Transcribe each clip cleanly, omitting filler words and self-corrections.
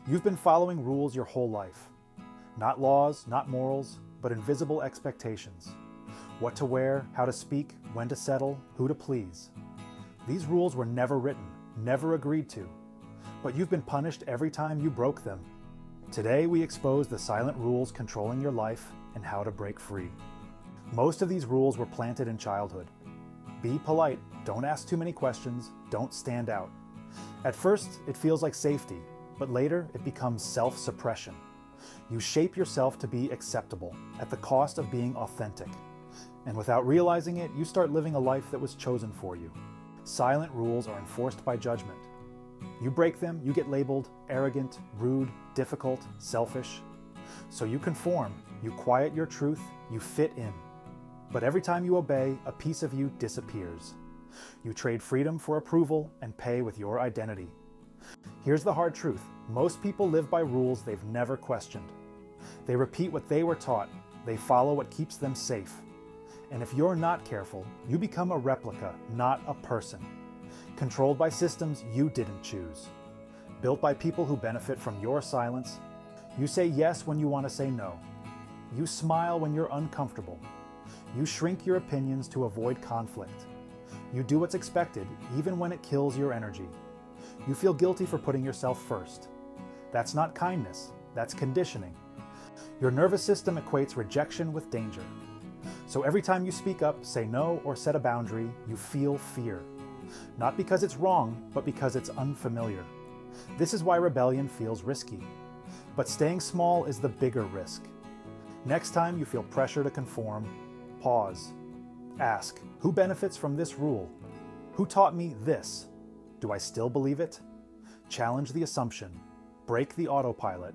You've been following rules your whole life. Not laws, not morals, but invisible expectations. What to wear, how to speak, when to settle, who to please. These rules were never written, never agreed to, but you've been punished every time you broke them. Today we expose the silent rules controlling your life and how to break free. Most of these rules were planted in childhood. Be polite, don't ask too many questions, don't stand out. At first, it feels like safety, but later it becomes self-suppression. You shape yourself to be acceptable at the cost of being authentic. And without realizing it, you start living a life that was chosen for you. Silent rules are enforced by judgment. You break them, you get labeled arrogant, rude, difficult, selfish. So you conform, you quiet your truth, you fit in. But every time you obey, a piece of you disappears. You trade freedom for approval and pay with your identity. Here's the hard truth. Most people live by rules they've never questioned. They repeat what they were taught. They follow what keeps them safe. And if you're not careful, you become a replica, not a person. Controlled by systems you didn't choose. Built by people who benefit from your silence. You say yes when you want to say no. You smile when you're uncomfortable. You shrink your opinions to avoid conflict. You do what's expected, even when it kills your energy. You feel guilty for putting yourself first. That's not kindness, that's conditioning. Your nervous system equates rejection with danger. So every time you speak up, say no, or set a boundary, you feel fear. Not because it's wrong, but because it's unfamiliar. This is why rebellion feels risky. But staying small is the bigger risk. Next time you feel pressure to conform, pause. Ask, who benefits from this rule? Who taught me this? Do I still believe it? Challenge the assumption. Break the autopilot.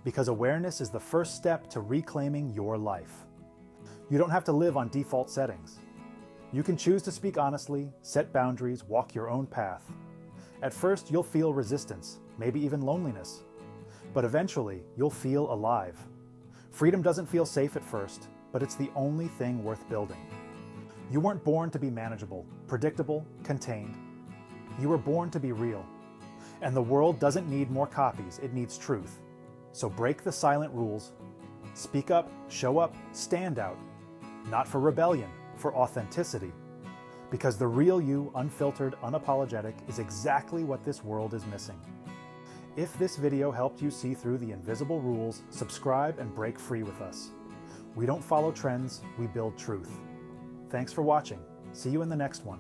Because awareness is the first step to reclaiming your life. You don't have to live on default settings. You can choose to speak honestly, set boundaries, walk your own path. At first, you'll feel resistance, maybe even loneliness. But eventually, you'll feel alive. Freedom doesn't feel safe at first, but it's the only thing worth building. You weren't born to be manageable, predictable, contained. You were born to be real. And the world doesn't need more copies, it needs truth. So break the silent rules. Speak up, show up, stand out. Not for rebellion, for authenticity. Because the real you, unfiltered, unapologetic, is exactly what this world is missing. If this video helped you see through the invisible rules, subscribe and break free with us. We don't follow trends, we build truth. Thanks for watching. See you in the next one.